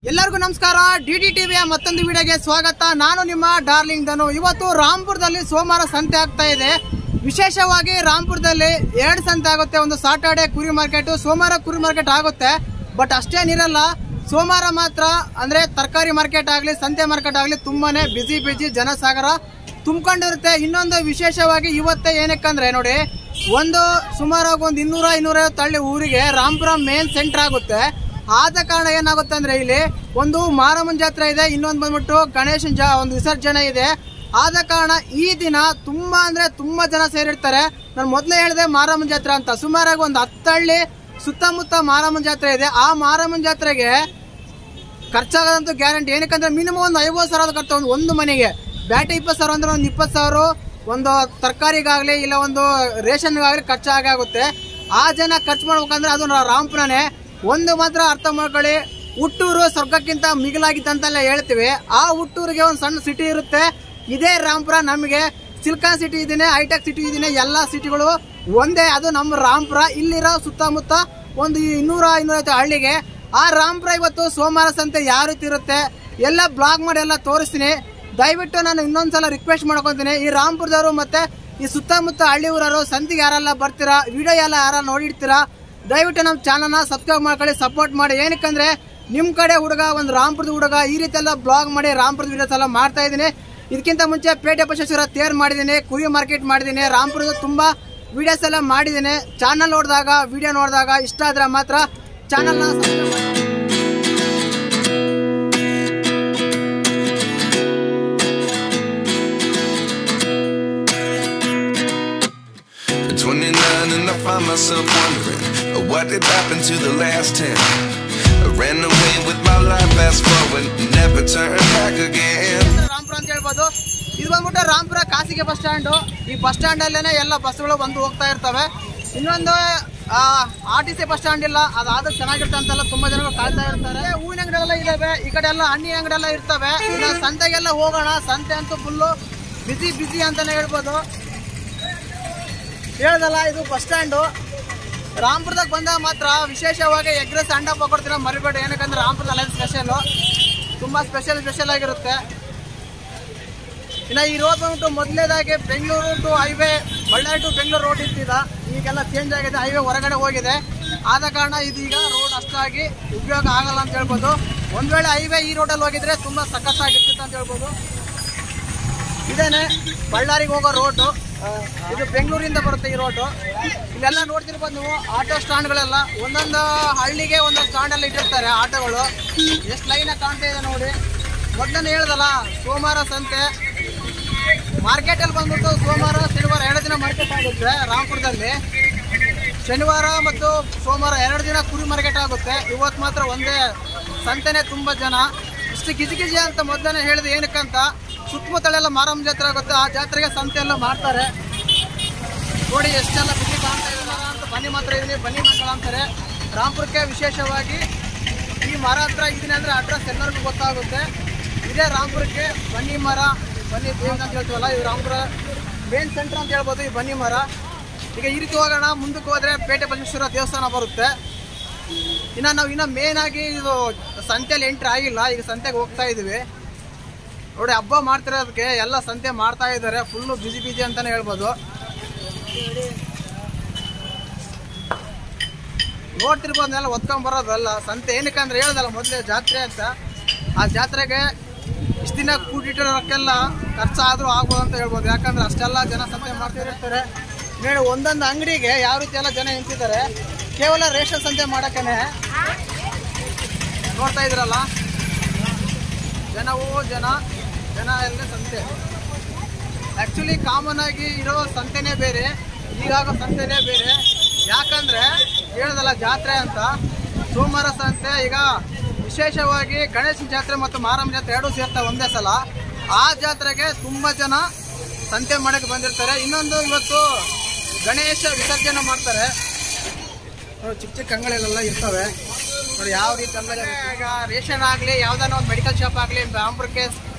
ಎಲ್ಲರಿಗೂ ನಮಸ್ಕಾರ. ಡಿಡಿ ಟಿವಿಯ ಮತ್ತೊಂದು ವಿಡಿಯೋಗೆ ಸ್ವಾಗತ. ನಾನು ನಿಮ್ಮ ಡಾರ್ಲಿಂಗ್ ಧನು. ಇವತ್ತು ರಾಂಪುರದಲ್ಲಿ ಸೋಮವಾರ ಸಂತೆ ಆಗ್ತಾ ಇದೆ. ವಿಶೇಷವಾಗಿ ರಾಂಪುರದಲ್ಲಿ 2 ಸಂತೆ ಆಗುತ್ತೆ. ಒಂದು ಸಾಟರ್ಡೆ ಕುರಿ ಮಾರ್ಕೆಟ್, ಸೋಮವಾರ ಕುರಿ ಮಾರ್ಕೆಟ್ ಆಗುತ್ತೆ. ಬಟ್ ಅಷ್ಟೇನಿರಲ್ಲ, ಸೋಮವಾರ ಮಾತ್ರ ಅಂದ್ರೆ ತರಕಾರಿ ಮಾರ್ಕೆಟ್ ಆಗಲಿ ಸಂತೆ ಮಾರ್ಕೆಟ್ ಆಗಲಿ ತುಂಬಾನೇ ಬಿಸಿ ಜನಸಾಗರ ತುಂಬಿಕೊಂಡಿರುತ್ತೆ. ಇನ್ನೊಂದು ವಿಶೇಷವಾಗಿ ಇವತ್ತೇ ಏನಕ್ಕಂದ್ರೆ ನೋಡಿ, ಒಂದು ಸುಮಾರಾಗಿ ಒಂದು 200-250 ಹಳ್ಳಿ ಊರಿಗೆ ರಾಂಪುರ ಮೇನ್ ಸೆಂಟರ್ ಆಗುತ್ತೆ. ಆದ ಕಾರಣ ಏನಾಗುತ್ತೆ ಅಂದ್ರೆ ಇಲ್ಲಿ ಒಂದು ಮಾರಮ್ಮನ ಜಾತ್ರೆ ಇದೆ, ಇನ್ನೊಂದು ಬಂದ್ಬಿಟ್ಟು ಗಣೇಶನ ಒಂದು ವಿಸರ್ಜನೆ ಇದೆ. ಆದ ಕಾರಣ ಈ ದಿನ ತುಂಬಾ ಅಂದ್ರೆ ತುಂಬಾ ಜನ ಸೇರಿರ್ತಾರೆ. ನಾನು ಮೊದಲೇ ಹೇಳಿದೆ ಮಾರಮ್ಮನ ಜಾತ್ರೆ ಅಂತ. ಸುಮಾರಾಗಿ ಒಂದು 10 ಹಳ್ಳಿ ಸುತ್ತಮುತ್ತ ಮಾರಮ್ಮನ ಜಾತ್ರೆ ಇದೆ. ಆ ಮಾರಮ್ಮನ ಜಾತ್ರೆಗೆ ಖರ್ಚಾಗದಂತೂ ಗ್ಯಾರಂಟಿ. ಏನಕ್ಕಂದ್ರೆ ಮಿನಿಮಮ್ ಒಂದು 50,000 ಖರ್ಚು ಒಂದು ಮನೆಗೆ. ಬ್ಯಾಟಿ 20,000 ಅಂದ್ರೆ ಒಂದು 20,000 ಒಂದು ತರಕಾರಿಗಾಗ್ಲಿ ಇಲ್ಲ ಒಂದು ರೇಷನ್ಗಾಗ್ಲಿ ಖರ್ಚಾಗುತ್ತೆ. ಆ ಜನ ಖರ್ಚು ಮಾಡ್ಬೇಕಂದ್ರೆ ಅದು ರಾಂಪುರನೇ. ಒಂದು ಮಾತ್ರ ಅರ್ಥ ಮಾಡ್ಕೊಳ್ಳಿ, ಹುಟ್ಟೂರು ಸ್ವರ್ಗಕ್ಕಿಂತ ಮಿಗಿಲಾಗಿತ್ತಂತೆಲ್ಲ ಹೇಳ್ತೀವಿ. ಆ ಹುಟ್ಟೂರಿಗೆ ಒಂದು ಸಣ್ಣ ಸಿಟಿ ಇರುತ್ತೆ. ಇದೇ ರಾಂಪುರ. ನಮಗೆ ಸಿಲ್ಕಾನ್ ಸಿಟಿ ಇದೀನಿ, ಹೈಟೆಕ್ ಸಿಟಿ ಇದೀನಿ, ಎಲ್ಲ ಸಿಟಿಗಳು ಒಂದೇ. ಅದು ನಮ್ಮ ರಾಂಪುರ. ಇಲ್ಲಿರೋ ಸುತ್ತಮುತ್ತ ಒಂದು 200-250 ಹಳ್ಳಿಗೆ ಆ ರಾಂಪುರ ಇವತ್ತು ಸೋಮವಾರ ಸಂತೆ ಯಾವ ರೀತಿ ಇರುತ್ತೆ ಎಲ್ಲ ಬ್ಲಾಗ್ ಮಾಡಿ ಎಲ್ಲ ತೋರಿಸ್ತೀನಿ. ದಯವಿಟ್ಟು ನಾನು ಇನ್ನೊಂದ್ಸಲ ರಿಕ್ವೆಸ್ಟ್ ಮಾಡ್ಕೊತೀನಿ, ಈ ರಾಂಪುರದವರು ಮತ್ತೆ ಈ ಸುತ್ತಮುತ್ತ ಹಳ್ಳಿ ಊರವರು ಸಂತಿಗೆ ಯಾರೆಲ್ಲ ಬರ್ತೀರಾ, ವಿಡಿಯೋ ಎಲ್ಲ ಯಾರೆಲ್ಲ ನೋಡಿರ್ತೀರಾ, ದಯವಿಟ್ಟು ನಮ್ಮ ಚಾನಲ್ನ ಸಬ್ಸ್ಕ್ರೈಬ್ ಮಾಡ್ಕೊಳ್ಳಿ, ಸಪೋರ್ಟ್ ಮಾಡಿ. ಏನಕ್ಕಂದ್ರೆ ನಿಮ್ಮ ಕಡೆ ಹುಡುಗ, ಒಂದು ರಾಂಪುರದ ಹುಡುಗ ಈ ರೀತಿ ಎಲ್ಲ ಬ್ಲಾಗ್ ಮಾಡಿ ರಾಂಪುರದ ವಿಡಿಯೋಸ್ ಎಲ್ಲ ಮಾಡ್ತಾ ಇದ್ದೀನಿ. ಇದಕ್ಕಿಂತ ಮುಂಚೆ ಪೇಟೆ ಬಸವೇಶ್ವರ ತೇರ್ ಮಾಡಿದ್ದೀನಿ, ಕುರಿ ಮಾರ್ಕೆಟ್ ಮಾಡಿದ್ದೀನಿ, ರಾಂಪುರದ ತುಂಬಾ ವಿಡಿಯೋಸ್ ಎಲ್ಲ ಮಾಡಿದ್ದೀನಿ. ಚಾನಲ್ ನೋಡಿದಾಗ ವಿಡಿಯೋ ನೋಡಿದಾಗ ಇಷ್ಟ ಆದ್ರೆ ಮಾತ್ರ ಚಾನಲ್ನ ಸಬ್ಸ್ಕ್ರೈಬ್ ಮಾಡಿ. And I find myself wondering what did happen to the last 10. I ran away with my life, fast forward, never turn back again. Rampur ಅಂತ ಹೇಳ್ಬೋದು. ಇದು ಬಂದ್ಬಿಟ್ಟು ರಾಂಪುರ ಖಾಸಗಿ ಬಸ್ ಸ್ಟ್ಯಾಂಡ್. ಈ ಬಸ್ ಸ್ಟ್ಯಾಂಡ್ ಅಲ್ಲೇನೆ ಎಲ್ಲ ಬಸ್ಗಳು ಬಂದು ಹೋಗ್ತಾ ಇರ್ತವೆ. ಇನ್ನೊಂದು RTC ಬಸ್ ಸ್ಟ್ಯಾಂಡ್ ಇಲ್ಲ, ಅದಾದ್ರೆ ಚೆನ್ನಾಗಿರುತ್ತೆ ಅಂತೆಲ್ಲ ತುಂಬಾ ಜನಗಳು ಕಾಯ್ತಾ ಇರ್ತಾರೆ. ಹೂವಿನ ಅಂಗಡಿ ಎಲ್ಲ ಇದಾವೆ, ಈ ಕಡೆ ಎಲ್ಲ ಹಣ್ಣಿನ ಅಂಗಡಿ ಎಲ್ಲ ಇರ್ತವೆ. ಇನ್ನು ಸಂತೆಗೆಲ್ಲ ಹೋಗೋಣ. ಸಂತೆ ಅಂತೂ ಫುಲ್ಲು ಬಿಸಿ ಅಂತಾನೆ ಹೇಳ್ಬೋದು. ಹೇಳ್ದಲ್ಲ, ಇದು ಬಸ್ ಸ್ಟ್ಯಾಂಡು. ರಾಂಪುರದಾಗ ಬಂದಾಗ ಮಾತ್ರ ವಿಶೇಷವಾಗಿ ಎಗ್ ರೈಸ್ ಅಂಡ ಪಕೋಡ್ತೀರ ಮರಿಬೇಡಿ. ಏನಕ್ಕಂದ್ರೆ ರಾಂಪುರದಲ್ಲಿ ಸ್ಪೆಷಲು, ತುಂಬ ಸ್ಪೆಷಲ್ ಆಗಿರುತ್ತೆ. ಇನ್ನು ಈ ರೋಡ್ ಬಂದ್ಬಿಟ್ಟು ಮೊದಲನೇದಾಗಿ Bengaluru to highway, Ballari to Bengaluru road ಇರ್ತಿದ. ಈಗೆಲ್ಲ ಚೇಂಜ್ ಆಗಿದೆ, ಹೈವೇ ಹೊರಗಡೆ ಹೋಗಿದೆ. ಆದ ಕಾರಣ ಇದೀಗ ರೋಡ್ ಅಷ್ಟಾಗಿ ಉಪಯೋಗ ಆಗಲ್ಲ ಅಂತ ಹೇಳ್ಬೋದು. ಒಂದು ವೇಳೆ ಹೈವೇ ಈ ರೋಡಲ್ಲಿ ಹೋಗಿದ್ರೆ ತುಂಬ ಸಖತ್ತಾಗಿರ್ತಿತ್ತು ಅಂತ ಹೇಳ್ಬೋದು. ಇದೇನೆ ಬಳ್ಳಾರಿಗೆ ಹೋಗೋ ರೋಡು. ಇದು ಬೆಂಗಳೂರಿಂದ ಬರುತ್ತೆ ಈ ರೋಡು. ಇಲ್ಲೆಲ್ಲ ನೋಡ್ತಿರ್ಬೋದು ನೀವು ಆಟೋ ಸ್ಟ್ಯಾಂಡ್ಗಳೆಲ್ಲ, ಒಂದೊಂದು ಹಳ್ಳಿಗೆ ಒಂದೊಂದು ಸ್ಟ್ಯಾಂಡಲ್ಲಿ ಇಟ್ಟಿರ್ತಾರೆ ಆಟೋಗಳು. ಎಷ್ಟು ಲೈನಾಗಿ ಕಾಣ್ತಾ ಇದೆ ನೋಡಿ. ಮೊದಲನೇ ಹೇಳ್ದಲ್ಲ, ಸೋಮವಾರ ಸಂತೆ ಮಾರ್ಕೆಟಲ್ಲಿ ಬಂದ್ಬಿಟ್ಟು ಸೋಮವಾರ ಶನಿವಾರ 2 ದಿನ ಮಾರ್ಕೆಟ್ ಆಗುತ್ತೆ ರಾಂಪುರದಲ್ಲಿ. ಶನಿವಾರ ಮತ್ತು ಸೋಮವಾರ 2 ದಿನ ಕುರಿ ಮಾರ್ಕೆಟ್ ಆಗುತ್ತೆ. ಇವತ್ತು ಮಾತ್ರ ಒಂದೇ ಸಂತೆನೇ. ತುಂಬ ಜನ ಇಷ್ಟು ಗಿಜಿ ಅಂತ ಮೊದಲನೇ ಹೇಳಿದೆ. ಏನಕ್ಕಂತ ಸುತ್ತಮುತ್ತಲೆಲ್ಲ ಮಾರಮ್ಮ ಜಾತ್ರೆ ಆಗುತ್ತೆ, ಆ ಜಾತ್ರೆಗೆ ಸಂತೆ ಎಲ್ಲ ಮಾಡ್ತಾರೆ. ನೋಡಿ ಎಷ್ಟೆಲ್ಲ ಬಿಸಿ ಕಾಣ್ತಾ ಇದ್ದಾರೆ ಅಂತ. ಬನ್ನಿ ಮಾತ್ರ ಇದೀನಿ, ಬನ್ನಿ ಮಂಗಳ ಅಂತಾರೆ. ರಾಂಪುರಕ್ಕೆ ವಿಶೇಷವಾಗಿ ಈ ಮರ ಹತ್ರ ಇದೀನಿ ಅಂದರೆ ಅಡ್ರೆಸ್ ಎಲ್ಲರಿಗೂ ಗೊತ್ತಾಗುತ್ತೆ. ಇದೇ ರಾಂಪುರಕ್ಕೆ ಬನ್ನಿ ಮರ, ಬನ್ನಿ ದೇವ ಅಂತ ಹೇಳ್ತೀವಲ್ಲ, ಇದು ರಾಂಪುರ ಮೇನ್ ಸೆಂಟರ್ ಅಂತ ಹೇಳ್ಬೋದು ಈ ಬನ್ನಿ ಮರ. ಈಗ ಈ ರೀತಿ ಹೋಗೋಣ. ಮುಂದಕ್ಕೆ ಹೋದರೆ ಪೇಟೆ ಬಸವೇಶ್ವರ ದೇವಸ್ಥಾನ ಬರುತ್ತೆ. ನಾವು ಮೇನ್ ಆಗಿ ಇದು ಸಂತೆಯಲ್ಲಿ ಎಂಟ್ರಿ ಆಗಿಲ್ಲ, ಈಗ ಸಂತೆಗೆ ಹೋಗ್ತಾ ಇದೀವಿ. ನೋಡಿ ಹಬ್ಬ ಮಾಡ್ತಿರೋದಕ್ಕೆ ಎಲ್ಲ ಸಂತೆ ಮಾಡ್ತಾ ಇದ್ದಾರೆ. ಫುಲ್ಲು ಬಿಸಿ ಅಂತಾನೆ ಹೇಳ್ಬೋದು. ನೋಡ್ತಿರ್ಬೋದನ್ನೆಲ್ಲ ಒತ್ಕೊಂಡ್ ಬರೋದಲ್ಲ ಸಂತೆ. ಏನಕ್ಕಂದ್ರೆ ಹೇಳ್ದಲ್ಲ ಮೊದಲೇ ಜಾತ್ರೆ ಅಂತ, ಆ ಜಾತ್ರೆಗೆ ಇಷ್ಟು ದಿನ ಕೂಡಿಟ್ಟಿರೋಕ್ಕೆಲ್ಲ ಖರ್ಚಾದ್ರೂ ಆಗ್ಬೋದು ಅಂತ ಹೇಳ್ಬೋದು. ಯಾಕಂದ್ರೆ ಅಷ್ಟೆಲ್ಲ ಜನ ಸಂತೆ ಮಾಡ್ತಿರ್ತಾರೆ. ನೋಡಿ ಒಂದೊಂದು ಅಂಗಡಿಗೆ ಯಾವ ರೀತಿ ಎಲ್ಲ ಜನ ನಿಂತಿದ್ದಾರೆ. ಕೇವಲ ರೇಷನ್ ಸಂತೆ ಮಾಡೋಕ್ಕೇನೆ. ನೋಡ್ತಾ ಇದ್ರಲ್ಲ, ಜನ ಎಲ್ಲ ಸಂತೆ. ಆ್ಯಕ್ಚುಲಿ ಕಾಮನ್ ಆಗಿ ಇರೋ ಸಂತೆನೇ ಬೇರೆ, ಈಗಾಗೋ ಸಂತೆನೇ ಬೇರೆ. ಯಾಕಂದರೆ ಹೇಳೋದಲ್ಲ ಜಾತ್ರೆ ಅಂತ, ಸೋಮವಾರ ಸಂತೆ. ಈಗ ವಿಶೇಷವಾಗಿ ಗಣೇಶನ ಜಾತ್ರೆ ಮತ್ತು ಮಾರಮ್ಮ ಜಾತ್ರೆ 2 ಸೇರ್ತಾವೆ ಒಂದೇ ಸಲ. ಆ ಜಾತ್ರೆಗೆ ತುಂಬ ಜನ ಸಂತೆ ಮಾಡೋಕ್ಕೆ ಬಂದಿರ್ತಾರೆ. ಇನ್ನೊಂದು ಇವತ್ತು ಗಣೇಶ ವಿಸರ್ಜನೆ ಮಾಡ್ತಾರೆ. ಚಿಕ್ಕ ಅಂಗಡಿಗಳೆಲ್ಲ ಇರ್ತವೆ ನೋಡಿ ಯಾವ ರೀತಿ. ಈಗ ರೇಷನ್ ಆಗಲಿ, ಯಾವುದಾನ ಒಂದು ಮೆಡಿಕಲ್ ಶಾಪ್ ಆಗಲಿ, ರಾಂಪುರಕ್ಕೆ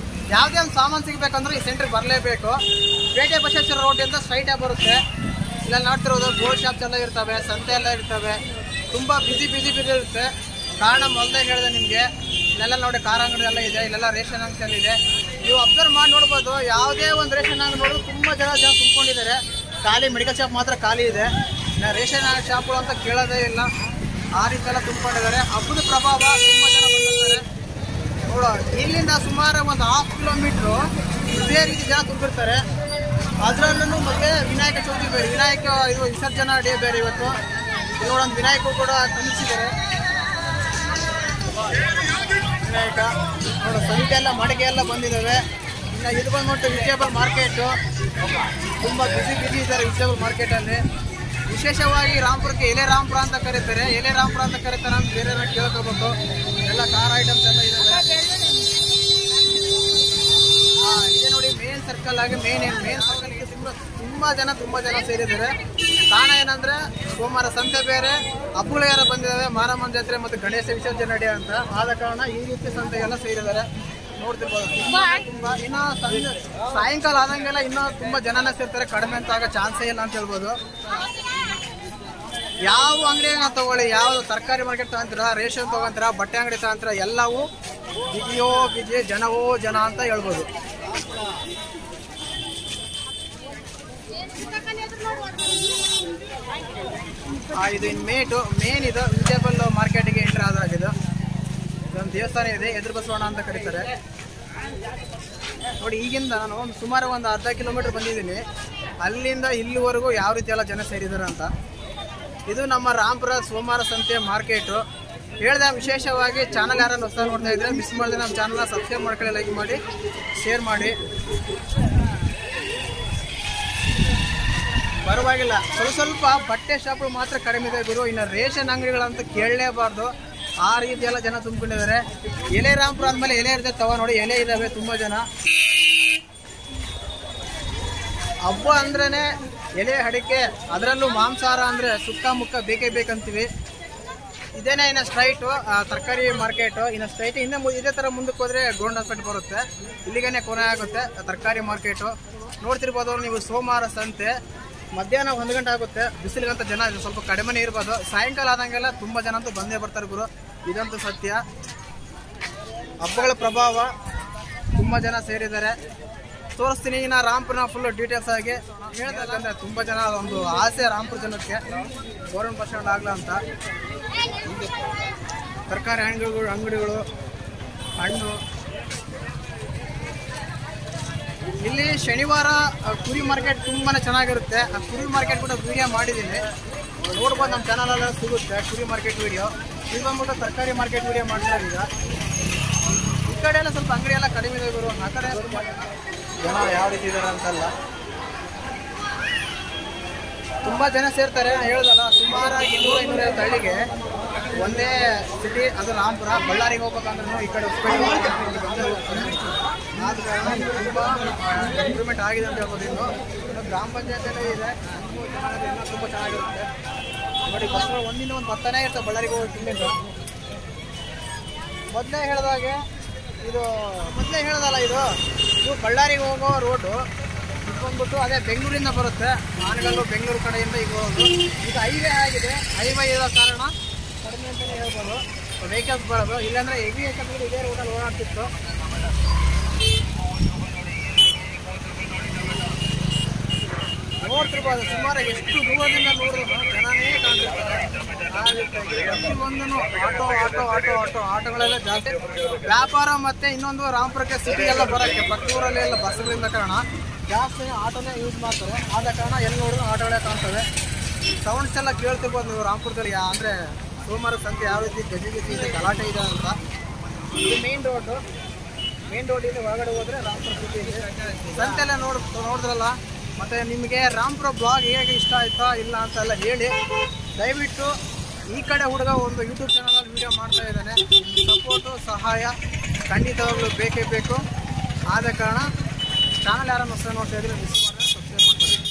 ಯಾವುದೇ ಒಂದು ಸಾಮಾನು ಸಿಗಬೇಕಂದ್ರೆ ಈ ಸೆಂಟ್ರಿಗೆ ಬರಲೇಬೇಕು. ಪೇಟೆ ಬಸವೇಶ್ವರ ರೋಡಿಂದ ಸ್ಟ್ರೈಟಾಗಿ ಬರುತ್ತೆ. ಇಲ್ಲ ನೋಡ್ತಿರೋದು ಗೋಲ್ಡ್ ಶಾಪ್ಸ್ ಎಲ್ಲ ಇರ್ತವೆ, ಸಂತೆ ಎಲ್ಲ ಇರ್ತವೆ, ತುಂಬ ಬಿಸಿ ಇರುತ್ತೆ. ಕಾರಣ ಮೊದಲೇ ಹೇಳಿದೆ ನಿಮಗೆ, ಇಲ್ಲೆಲ್ಲ ನೋಡಿ ಖಾರ ಅಂಗಡಿ ಎಲ್ಲ ಇದೆ, ಇಲ್ಲೆಲ್ಲ ರೇಷನ್ ಅಂಗಡಿ ಇದೆ. ನೀವು ಅಬ್ಸರ್ವ್ ಮಾಡಿ ನೋಡ್ಬೋದು, ಯಾವುದೇ ಒಂದು ರೇಷನ್ ಅಂಗಡಿ ನೋಡಿದ್ರು ತುಂಬ ಜನ ತುಂಬಿಕೊಂಡಿದ್ದಾರೆ. ಖಾಲಿ ಮೆಡಿಕಲ್ ಶಾಪ್ ಮಾತ್ರ ಖಾಲಿ ಇದೆ. ರೇಷನ್ ಶಾಪ್ಗಳು ಅಂತ ಕೇಳೋದೇ ಇಲ್ಲ, ಆ ರೀತಿ ಎಲ್ಲ ತುಂಬಿಕೊಂಡಿದ್ದಾರೆ. ಹಬ್ಬದ ಪ್ರಭಾವ ತುಂಬ ಜನ ಬಂದಿರ್ತಾರೆ. ನೋಡೋ ಇಲ್ಲಿಂದ ಸುಮಾರು ಒಂದು 1/2 ಕಿಲೋಮೀಟ್ರು ಇದೇ ರೀತಿ ಜನ ತುಂಬಿರ್ತಾರೆ. ಅದರಲ್ಲೂ ಮತ್ತೆ ವಿನಾಯಕ ಚೌತಿ ಬೇರೆ, ವಿನಾಯಕ ಇದು ವಿಸರ್ಜನಾ ಡೇ ಬೇರೆ ಇವತ್ತು. ಇಲ್ಲೊಂದು ವಿನಾಯಕ ಕೂಡ ತುಂಬಿಸಿದ್ದಾರೆ. ವಿನಾಯಕ ನೋಡು, ಸಂತೆ ಎಲ್ಲ ಮಡಿಗೆ ಎಲ್ಲ ಬಂದಿದ್ದಾವೆ. ಇನ್ನು ಇದು ಬಂದ್ಬಿಟ್ಟು ವೆಜಿಟೇಬಲ್ ಮಾರ್ಕೆಟು, ತುಂಬ ಬಿಸಿ ಇದ್ದಾರೆ ವೆಜಿಟೇಬಲ್ ಮಾರ್ಕೆಟಲ್ಲಿ. ವಿಶೇಷವಾಗಿ ರಾಂಪುರಕ್ಕೆ ಎಲೆ ರಾಂಪುರ ಅಂತ ಕರೀತಾರೆ. ಎಲೆ ರಾಂಪುರ ಅಂತ ಕರೀತಾರೆ ಅಂತ ಬೇರೆ ಕೇಳ್ಕೋಬೇಕು. ಎಲ್ಲ ಖಾರ ಐಟಮ್ಸ್ ಎಲ್ಲ ಇದ್ದಾವೆ. ಇದೆ ನೋಡಿ ಮೇನ್ ಸರ್ಕಲ್ ಆಗಿ ಮೇನ್ ಸರ್ಕಲ್ಗೆ ತುಂಬ ಜನ ಸೇರಿದ್ದಾರೆ. ಕಾರಣ ಏನಂದ್ರೆ ಸೋಮವಾರ ಸಂತೆ ಬೇರೆ, ಹಬ್ಬಗಳು ಯಾರು ಬಂದಿದ್ದಾವೆ, ಮಾರಮ್ಮನ ಜಾತ್ರೆ ಮತ್ತು ಗಣೇಶ ವಿಸರ್ಜನೆ ನಡೆಯ ಅಂತ. ಆದ ಕಾರಣ ಈ ರೀತಿ ಸಂತೆಗೆಲ್ಲ ಸೇರಿದ್ದಾರೆ. ನೋಡ್ತಿರ್ಬೋದು ತುಂಬ ಇನ್ನು ಸಾಯಂಕಾಲ ಆದಂಗೆಲ್ಲ ಇನ್ನೂ ತುಂಬ ಜನನ ಸೇರ್ತಾರೆ. ಕಡಿಮೆ ಅಂತ ಆಗೋ ಚಾನ್ಸೇ ಇಲ್ಲ ಅಂತ ಹೇಳ್ಬೋದು. ಯಾವ ಅಂಗಡಿನ ತಗೊಳ್ಳಿ, ಯಾವುದು ತರಕಾರಿ ಮಾರ್ಕೆಟ್ ತಗೊಂತೀರ, ರೇಷನ್ ತಗೊಂತೀರ, ಬಟ್ಟೆ ಅಂಗಡಿ ತಗೊಂತೀರ, ಎಲ್ಲವೂ ಬಿಜಿ ಜನವೋ ಜನ ಅಂತ ಹೇಳ್ಬೋದು. ಇದು ಮೇನ್ ಇದು ವೆಜಿಟೇಬಲ್ ಮಾರ್ಕೆಟಿಗೆ ಎಂಟ್ರಿ ಆದಾಗಿದ್ದು. ಇದೊಂದು ದೇವಸ್ಥಾನ ಇದೆ, ಎದುರು ಬಸವಣ್ಣ ಅಂತ ಕರೀತಾರೆ. ನೋಡಿ ಈಗಿಂದ ನಾನು ಸುಮಾರು ಒಂದು 1/2 ಕಿಲೋಮೀಟರ್ ಬಂದಿದ್ದೀನಿ. ಅಲ್ಲಿಂದ ಇಲ್ಲಿವರೆಗೂ ಯಾವ ರೀತಿ ಎಲ್ಲ ಜನ ಸೇರಿದ್ದಾರೆ ಅಂತ. ಇದು ನಮ್ಮ ರಾಂಪುರ ಸೋಮವಾರ ಸಂತೆ ಮಾರ್ಕೆಟು. ಹೇಳಿದೆ ವಿಶೇಷವಾಗಿ ಚಾನಲ್ ಯಾರನ್ನು ಹೊಸ ನೋಡ್ತಾ ಇದ್ರೆ ಮಿಸ್ ಮಾಡಿದ್ರೆ ನಮ್ಮ ಚಾನಲ್ನ ಸಬ್ಸ್ಕ್ರೈಬ್ ಮಾಡ್ಕೊಳ್ಳಿ, ಲೈಕ್ ಮಾಡಿ, ಶೇರ್ ಮಾಡಿ. ಪರವಾಗಿಲ್ಲ, ಸ್ವಲ್ಪ ಬಟ್ಟೆ ಶಾಪ್ಗಳು ಮಾತ್ರ ಕಡಿಮೆ ಇದೆ ಗುರು. ಇನ್ನು ರೇಷನ್ ಅಂಗಡಿಗಳಂತ ಕೇಳಲೇಬಾರ್ದು, ಆ ರೀತಿ ಎಲ್ಲ ಜನ ತುಂಬಿಕೊಂಡಿದ್ದಾರೆ. ಎಲೆ ರಾಂಪುರ ಅಂದಮೇಲೆ ಎಲೆ ಇರ್ತದೆ ತವ ನೋಡಿ, ಎಲೆ ಇದ್ದಾವೆ ತುಂಬ ಜನ. ಹಬ್ಬ ಅಂದ್ರೇ ಎಲೆ ಅಡಿಕೆ, ಅದರಲ್ಲೂ ಮಾಂಸಾಹಾರ ಅಂದರೆ ಸುಕ್ಕ ಮುಕ್ಕ ಬೇಕೇ ಬೇಕಂತೀವಿ. ಇದೇನೇ ಇನ್ನು ಸ್ಟ್ರೈಟು ತರಕಾರಿ ಮಾರ್ಕೆಟು. ಇನ್ನು ಸ್ಟ್ರೈಟ್ ಇನ್ನೂ ಇದೇ ಥರ ಮುಂದಕ್ಕೆ ಹೋದರೆ ಗೋಲ್ಡ್ ಹಾಸ್ಪಿಟಲ್ ಬರುತ್ತೆ. ಇಲ್ಲಿಗೇ ಕೊನೆ ಆಗುತ್ತೆ ತರಕಾರಿ ಮಾರ್ಕೆಟು. ನೋಡ್ತಿರ್ಬೋದು ನೀವು ಸೋಮವಾರ ಸಂತೆ. ಮಧ್ಯಾಹ್ನ 1 ಗಂಟೆ ಆಗುತ್ತೆ. ಬಿಸಿಲಿಗಂತ ಜನ ಸ್ವಲ್ಪ ಕಡಿಮೆನೇ ಇರ್ಬೋದು. ಸಾಯಂಕಾಲ ಆದಂಗೆಲ್ಲ ತುಂಬ ಜನ ಅಂತೂ ಬಂದೇ ಬರ್ತಾರೆ ಗುರು, ಇದಂತೂ ಸತ್ಯ. ಹಬ್ಬಗಳ ಪ್ರಭಾವ ತುಂಬ ಜನ ಸೇರಿದ್ದಾರೆ. ತೋರಿಸ್ತೀನಿ ನಾ ರಾಂಪುರನ ಫುಲ್ ಡೀಟೇಲ್ಸ್ ಆಗಿ ಹೇಳ್ಬೇಕಂದ್ರೆ ತುಂಬ ಜನ ಒಂದು ಆಸೆ ರಾಂಪುರ ಜನಕ್ಕೆ ಗೌರ್ಮೆಂಟ್ ಬಸ್ ಸ್ಟ್ಯಾಂಡ್ ಆಗಲ್ಲ ಅಂತ. ತರಕಾರಿ ಅಂಗಡಿಗಳು, ಹಣ್ಣು. ಇಲ್ಲಿ ಶನಿವಾರ ಕುರಿ ಮಾರ್ಕೆಟ್ ತುಂಬಾ ಚೆನ್ನಾಗಿರುತ್ತೆ. ಆ ಕುರಿ ಮಾರ್ಕೆಟ್ ಕೂಡ ವಿಡಿಯೋ ಮಾಡಿದ್ದೀನಿ, ನೋಡ್ಬೋದು ನಮ್ಮ ಚಾನಲಲ್ಲ ಸಿಗುತ್ತೆ ಕುರಿ ಮಾರ್ಕೆಟ್ ವಿಡಿಯೋ. ಇದು ಬಂದ್ಬಿಟ್ಟು ತರಕಾರಿ ಮಾರ್ಕೆಟ್ ವಿಡಿಯೋ ಮಾಡ್ತಾರೆ. ಈಗ ಈ ಕಡೆ ಎಲ್ಲ ಸ್ವಲ್ಪ ಅಂಗಡಿ ಎಲ್ಲ ಕಡಿಮೆ ಇದೆ ಗುರು. ಆ ಕಡೆ ಜನ ಯಾವ ರೀತಿ ಇದ್ದಾರೆ ಅಂತಲ್ಲ, ತುಂಬ ಜನ ಸೇರ್ತಾರೆ. ಹೇಳ್ದಲ್ಲ ಸುಮಾರಾಗಿ 200-250 ಹಳ್ಳಿಗೆ ಒಂದೇ ಸಿಟಿ, ಅದು ರಾಂಪುರ. ಬಳ್ಳಾರಿಗೆ ಹೋಗ್ಬೇಕಂದ್ರೂ ಈ ಕಡೆ ಆದ ಕಾರಣ ತುಂಬ ಇಂಪ್ರೂವ್ಮೆಂಟ್ ಆಗಿದೆ ಅಂತ ಹೇಳ್ಬೋದು. ಇನ್ನು ಗ್ರಾಮ ಪಂಚಾಯತಿಯಲ್ಲೇ ಇದೆ, ಇನ್ನೂ ತುಂಬ ಚೆನ್ನಾಗಿರುತ್ತೆ ನೋಡಿ. ಬಸ್ಗಳು ಒಂದಿನ ಒಂದು ಬರ್ತಾನೆ ಇರ್ತವೆ ಬಳ್ಳಾರಿಗೆ ಹೋಗಿ ತಿಂಗಳಿಂದ. ಮೊದಲೇ ಹೇಳ್ದಲ್ಲ ಇದು ಬಳ್ಳಾರಿಗೆ ಹೋಗೋ ರೋಡು. ಇದು ಬಂದ್ಬಿಟ್ಟು ಅದೇ ಬೆಂಗಳೂರಿಂದ ಬರುತ್ತೆ, ಆನಗಲ್ಲು ಬೆಂಗಳೂರು ಕಡೆಯಿಂದ ಈಗ ಹೋಗೋದು. ಇದು ಹೈವೇ ಆಗಿದೆ. ಹೈವೇ ಇರೋ ಕಾರಣ ಕಡಿಮೆ ಅಂತಲೇ ಹೇಳ್ಬೋದು ವೆಹಿಕಲ್ಸ್ ಬರೋದು. ಇಲ್ಲಾಂದರೆ ಹೆವಿ ವೆಹಿಕಲ್ಸ್ಗಳು ಇದೇ ರೋಡಲ್ಲಿ ಓಡಾಡ್ತಿತ್ತು. ನೋಡ್ತಿರ್ಬೋದು ಸುಮಾರು ಎಷ್ಟು ದೂರದಿಂದ ನೋಡಿದ್ರು ಜನನೇ ಕಾಣ್ತಿರ್ತಾರೆ. ಪ್ರತಿಯೊಂದೂ ಆಟೋಗಳೆಲ್ಲ ಜಾಸ್ತಿ. ವ್ಯಾಪಾರ ಮತ್ತು ಇನ್ನೊಂದು ರಾಂಪುರಕ್ಕೆ ಸಿಟಿ ಎಲ್ಲ ಬರೋಕ್ಕೆ ಪಕ್ಕೂರಲ್ಲಿ ಎಲ್ಲ ಬಸ್ಗಳಿಂದ ಕಾರಣ ಜಾಸ್ತಿ ಆಟೋನೇ ಯೂಸ್ ಮಾಡ್ತಾರೆ. ಆದ ಕಾರಣ ಎಲ್ಲಿ ನೋಡಿದ್ರು ಆಟೋಗಳೇ ಕಾಣ್ತವೆ. ಸೌಂಡ್ಸ್ ಎಲ್ಲ ಕೇಳ್ತಿರ್ಬೋದು ನೀವು ರಾಂಪುರದಲ್ಲಿ. ಅಂದರೆ ಸೋಮವಾರ ಸಂತೆ ಯಾವ ರೀತಿ ಗಜಿಗಿಸಿ ಇದೆ, ಗಲಾಟೆ ಇದೆ ಅಂತ. ಇದು ಮೇನ್ ರೋಡಿಂದ ಒಳಗಡೆ ಹೋದರೆ ರಾಂಪುರ ಸಿಟಿ ಇದೆ. ಸಂತೆಲ್ಲ ನೋಡಿದ್ರಲ್ಲ. ಮತ್ತು ನಿಮಗೆ ರಾಂಪುರ ಬ್ಲಾಗ್ ಹೇಗೆ ಇಷ್ಟ ಆಯ್ತಾ ಇಲ್ಲ ಅಂತೆಲ್ಲ ಹೇಳಿ. ದಯವಿಟ್ಟು ಈ ಕಡೆ ಹುಡುಗ ಒಂದು ಯೂಟ್ಯೂಬ್ ಚಾನಲಲ್ಲಿ ವೀಡಿಯೋ ಮಾಡ್ತಾ ಇದ್ದಾನೆ. ಸಪೋರ್ಟು ಸಹಾಯ ಖಂಡಿತವಾಗ್ಲೂ ಬೇಕೇ ಬೇಕು. ಆದ ಕಾರಣ ಚಾನಲ್ ಯಾರನ್ನು ಹೊಸ ನೋಡ್ತಾ ಇದ್ರೆ ಮಿಸ್